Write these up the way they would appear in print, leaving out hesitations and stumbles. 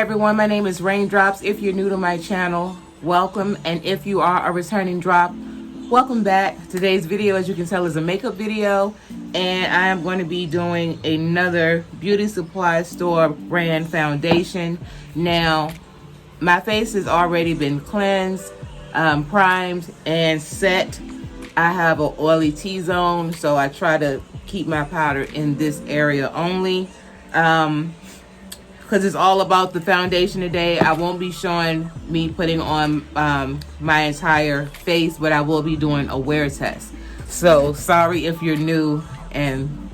everyone, my name is Raindrops. If you're new to my channel, welcome, and if you are a returning drop, welcome back. Today's video, as you can tell, is a makeup video, and I am going to be doing another beauty supply store brand foundation. Now, my face has already been cleansed, primed, and set. I have an oily T-zone, so I try to keep my powder in this area only. Because it's all about the foundation today. I won't be showing me putting on my entire face, but I will be doing a wear test. So sorry if you're new and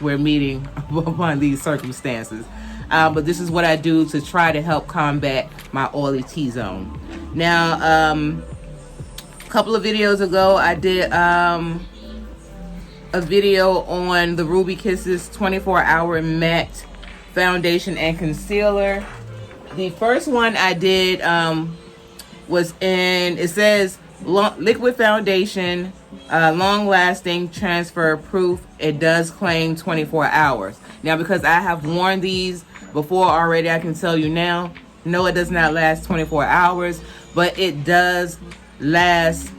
we're meeting upon these circumstances. But this is what I do to try to help combat my oily T-zone. Now, a couple of videos ago, I did a video on the Ruby Kisses 24-hour matte foundation and concealer. The first one I did was in, it says liquid foundation, long lasting, transfer proof. It does claim 24 hours. Now, because I have worn these before already, I can tell you now, no, it does not last 24 hours, but it does last,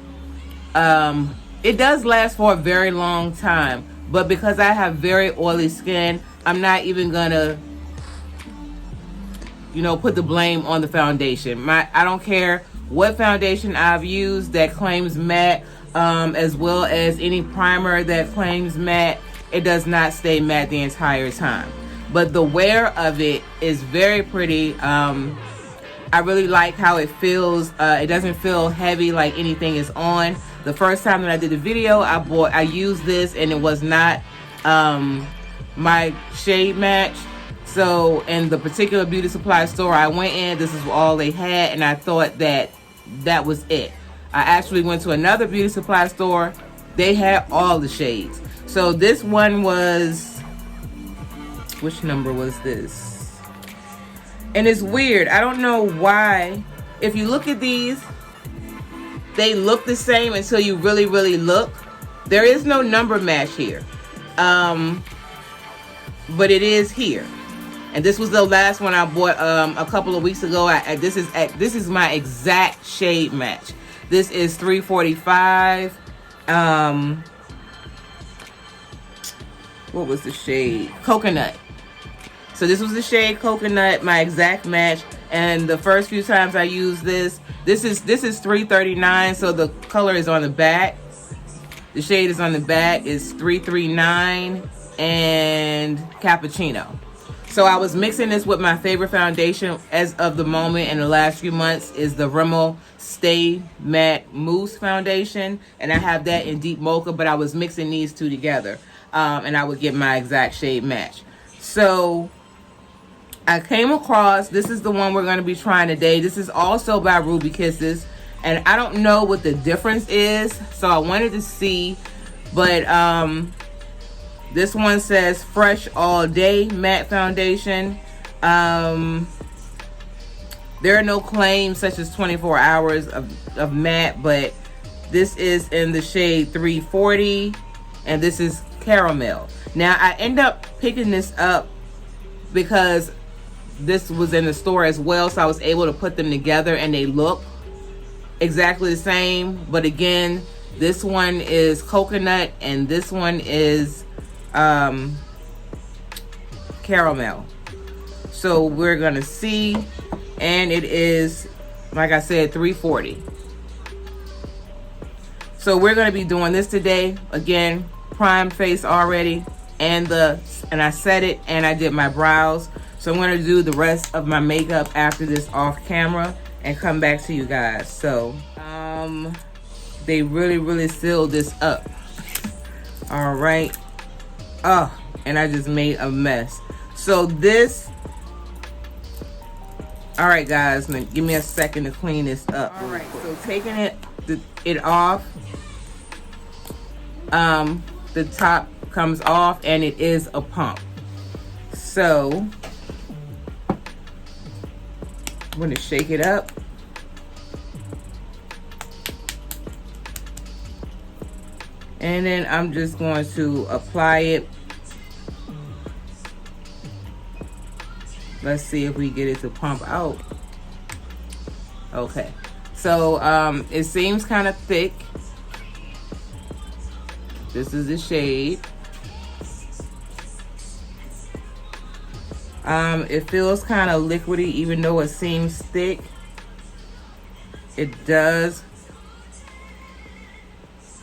it does last for a very long time. But because I have very oily skin, I'm not even gonna, put the blame on the foundation. I don't care what foundation I've used that claims matte, as well as any primer that claims matte, it does not stay matte the entire time. But the wear of it is very pretty. I really like how it feels. It doesn't feel heavy like anything is on. The first time that I did the video, I used this, and it was not my shade match. So in the particular beauty supply store I went in, this is all they had, and I thought that was it. I actually went to another beauty supply store. They had all the shades. So this one was, which number was this? And it's weird. I don't know why. If you look at these, they look the same until you really, really look. There is no number match here. But it is here. And this was the last one I bought a couple of weeks ago. This is my exact shade match. This is 345. What was the shade? Coconut. So this was the shade Coconut, my exact match. And the first few times I used this is 339. So the color is on the back. The shade is on the back. It's 339 and Cappuccino. So I was mixing this with my favorite foundation as of the moment in the last few months is the Rimmel Stay Matte Mousse Foundation. And I have that in Deep Mocha, but I was mixing these two together. And I would get my exact shade match. So I came across, this is the one we're going to be trying today. This is also by Ruby Kisses. And I don't know what the difference is. So I wanted to see. But this one says Fresh All Day Matte Foundation. There are no claims such as 24 hours of matte, but this is in the shade 340, and this is Caramel. Now, I end up picking this up because this was in the store as well, so I was able to put them together, and they look exactly the same. But again, this one is Coconut, and this one is Caramel. So we're gonna see, and it is, like I said, 340. So we're gonna be doing this today. Again, prime face already, and I set it, and I did my brows. So I'm gonna do the rest of my makeup after this off camera and come back to you guys. So they really sealed this up. All right. Oh, and I just made a mess. So this, all right guys, now give me a second to clean this up. All right, so taking it off, the top comes off, and it is a pump. So I'm gonna shake it up. And then I'm just going to apply it Let's see if we get it to pump out. Okay, so it seems kind of thick. This is the shade. It feels kind of liquidy even though it seems thick. It does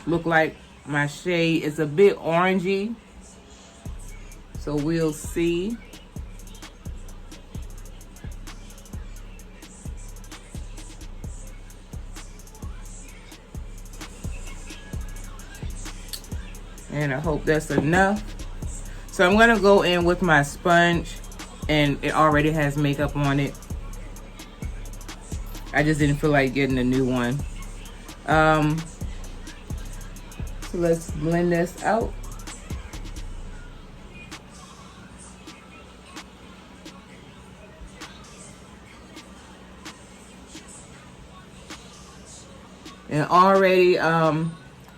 look like my shade is a bit orangey. So we'll see. And I hope that's enough. So I'm gonna go in with my sponge, and it already has makeup on it. I just didn't feel like getting a new one. So let's blend this out. And already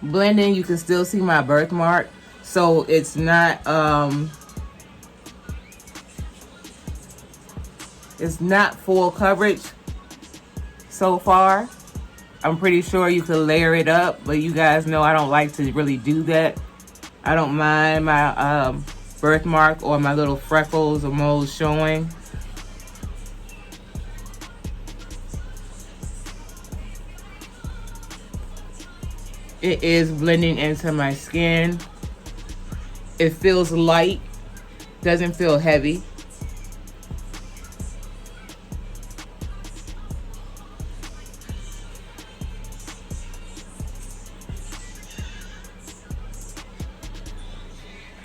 blending, you can still see my birthmark. So it's not full coverage so far. I'm pretty sure you could layer it up, but you guys know I don't like to really do that. I don't mind my birthmark or my little freckles or moles showing. It is blending into my skin. It feels light, doesn't feel heavy.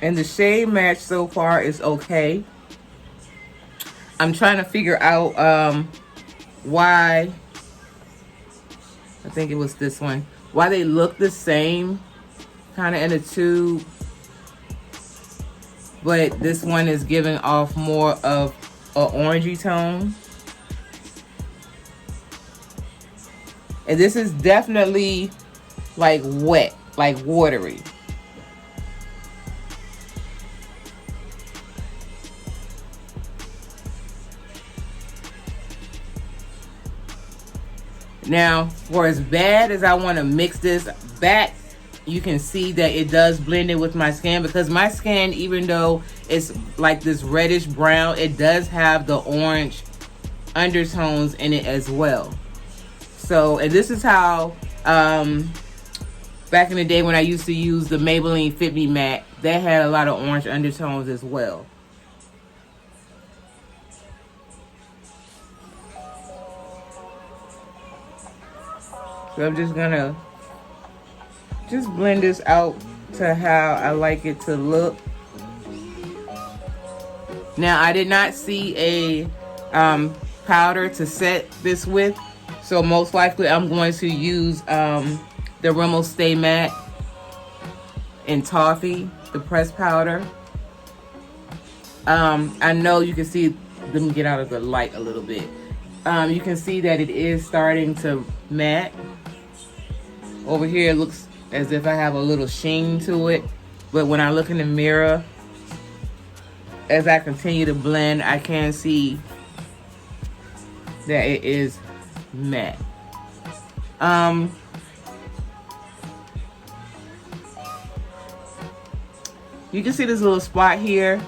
And the shade match so far is okay. I'm trying to figure out why, I think it was this one, why they look the same, kind of in a tube. But this one is giving off more of an orangey tone. And this is definitely like wet, like watery. Now, for as bad as I want to mix this back, you can see that it does blend in with my skin, because my skin, even though it's like this reddish brown, it does have the orange undertones in it as well. So, and this is how back in the day when I used to use the Maybelline Fit Me Matte, that had a lot of orange undertones as well. So I'm just gonna blend this out to how I like it to look. Now, I did not see a powder to set this with, so most likely I'm going to use the Rimmel Stay Matte in Toffee, the pressed powder. I know you can see, let me get out of the light a little bit. You can see that it is starting to matte. Over here it looks as if I have a little sheen to it, but when I look in the mirror, as I continue to blend, I can see that it is matte. You can see this little spot here.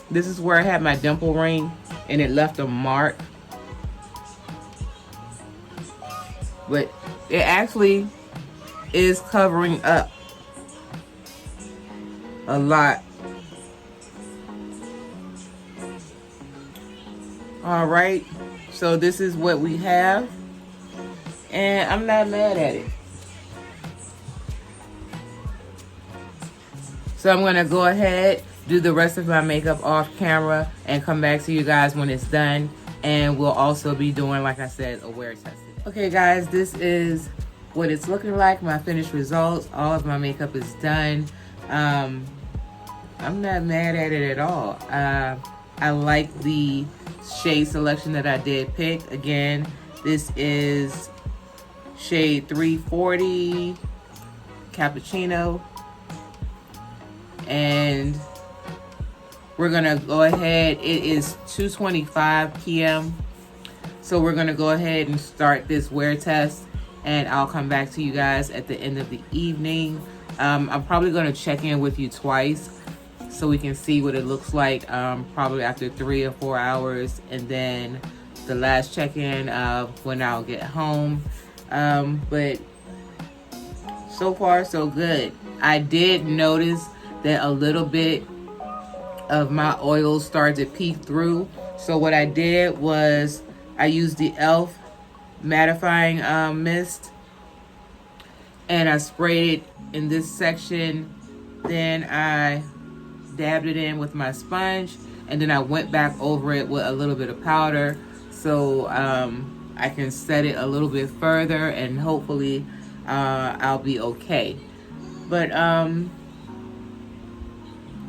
This is where I had my dimple ring, and it left a mark. But it actually is covering up a lot. All right, so this is what we have, and I'm not mad at it. So I'm gonna go ahead, do the rest of my makeup off camera, and come back to you guys when it's done. And we'll also be doing, like I said, a wear test. Okay guys, this is what it's looking like, my finished results. All of my makeup is done. I'm not mad at it at all. I like the shade selection that I did pick. Again, this is shade 340 Cappuccino, and we're gonna go ahead. It is 2:25 p.m. So we're gonna go ahead and start this wear test, and I'll come back to you guys at the end of the evening. I'm probably gonna check in with you twice so we can see what it looks like, probably after 3 or 4 hours, and then the last check-in when I'll get home. But so far so good. I did notice that a little bit of my oil started to peek through. So what I did was I used the e.l.f. mattifying mist, and I sprayed it in this section. Then I dabbed it in with my sponge, and then I went back over it with a little bit of powder, so I can set it a little bit further, and hopefully I'll be okay. But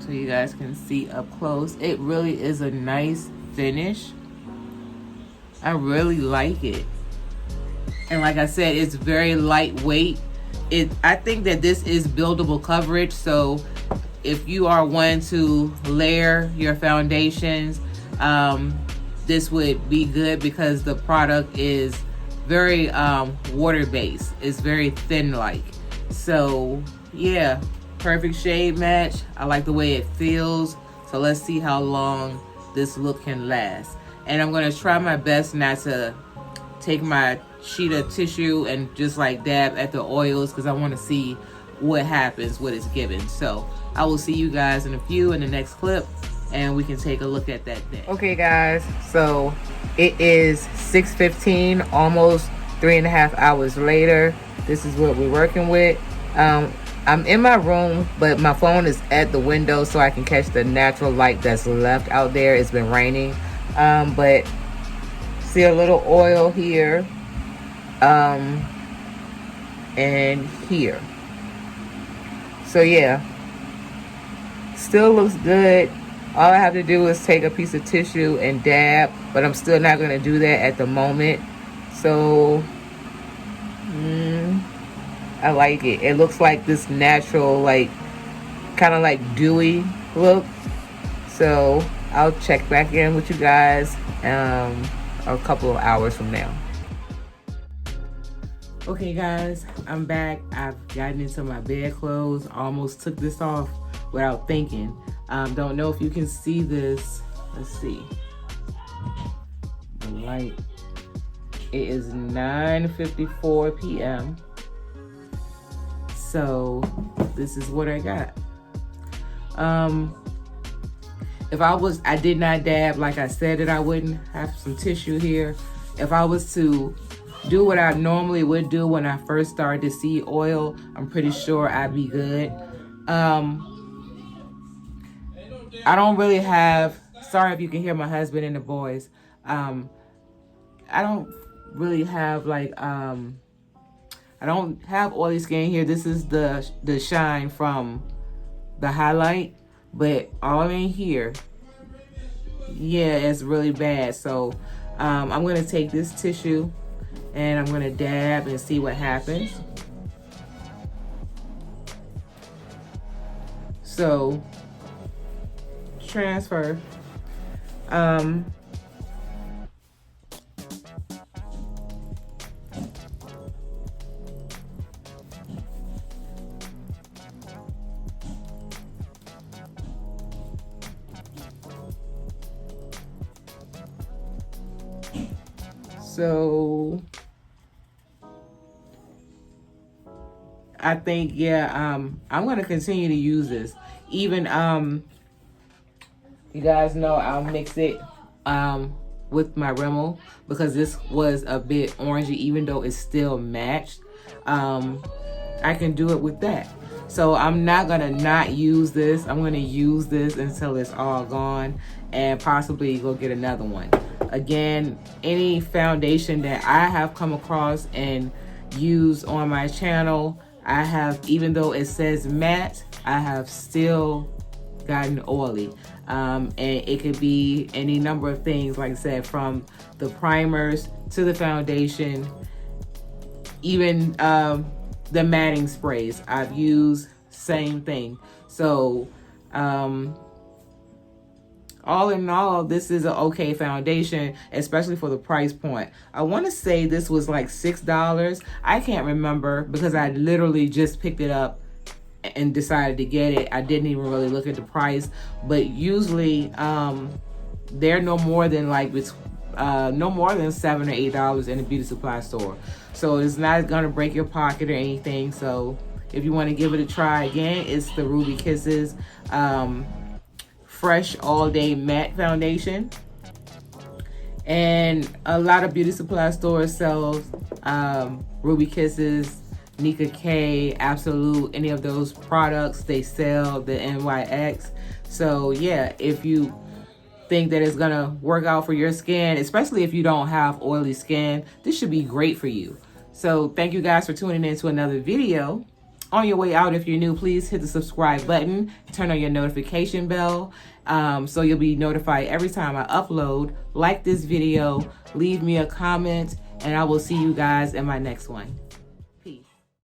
so you guys can see up close, it really is a nice finish. I really like it, and like I said, it's very lightweight. I think that this is buildable coverage, so if you are one to layer your foundations, this would be good because the product is very water-based. It's very thin-like. So yeah, perfect shade match. I like the way it feels. So let's see how long this look can last. And I'm gonna try my best not to take my sheet of tissue and just like dab at the oils, because I want to see what happens, what it's given. So I will see you guys in a few in the next clip, and we can take a look at that day. Okay guys, so it is 6:15, almost 3.5 hours later. This is what we're working with. I'm in my room, but my phone is at the window so I can catch the natural light that's left out there. It's been raining, but see a little oil here, and here. So yeah, still looks good. All I have to do is take a piece of tissue and dab, but I'm still not going to do that at the moment. So I like it. It looks like this natural, like kind of like dewy look. So I'll check back in with you guys a couple of hours from now. Okay guys, I'm back. I've gotten into my bedclothes. Almost took this off without thinking. Don't know if you can see this. Let's see. The light. It is 9:54 p.m. So this is what I got. If I did not dab like I said that I wouldn't. Have some tissue here. If I was to do what I normally would do when I first started to see oil, I'm pretty sure I'd be good. I don't really have, sorry if you can hear my husband and the boys. I don't really have like, I don't have oily skin here. This is the shine from the highlight, but all in here, yeah, it's really bad. So I'm going to take this tissue and I'm going to dab and see what happens. So transfer. So I think, yeah, I'm going to continue to use this. Even, you guys know I'll mix it with my Rimmel because this was a bit orangey, even though it's still matched. I can do it with that. So I'm not going to not use this. I'm going to use this until it's all gone and possibly go get another one. Again, any foundation that I have come across and used on my channel, I have, even though it says matte, I have still gotten oily. And it could be any number of things, like I said, from the primers to the foundation, even the matting sprays I've used, same thing. So all in all, this is an okay foundation, especially for the price point. I want to say this was like $6. I can't remember because I literally just picked it up and decided to get it. I didn't even really look at the price, but usually they're no more than no more than $7 or $8 in a beauty supply store. So it's not gonna break your pocket or anything. So if you want to give it a try again, it's the Ruby Kisses Fresh All Day Matte Foundation. And a lot of beauty supply stores sell Ruby Kisses, Nika K, Absolute, any of those products. They sell the NYX. So yeah, if you think that it's gonna work out for your skin, especially if you don't have oily skin, this should be great for you. So thank you guys for tuning in to another video. On your way out, if you're new, please hit the subscribe button, turn on your notification bell, so you'll be notified every time I upload. Like this video, leave me a comment, and I will see you guys in my next one.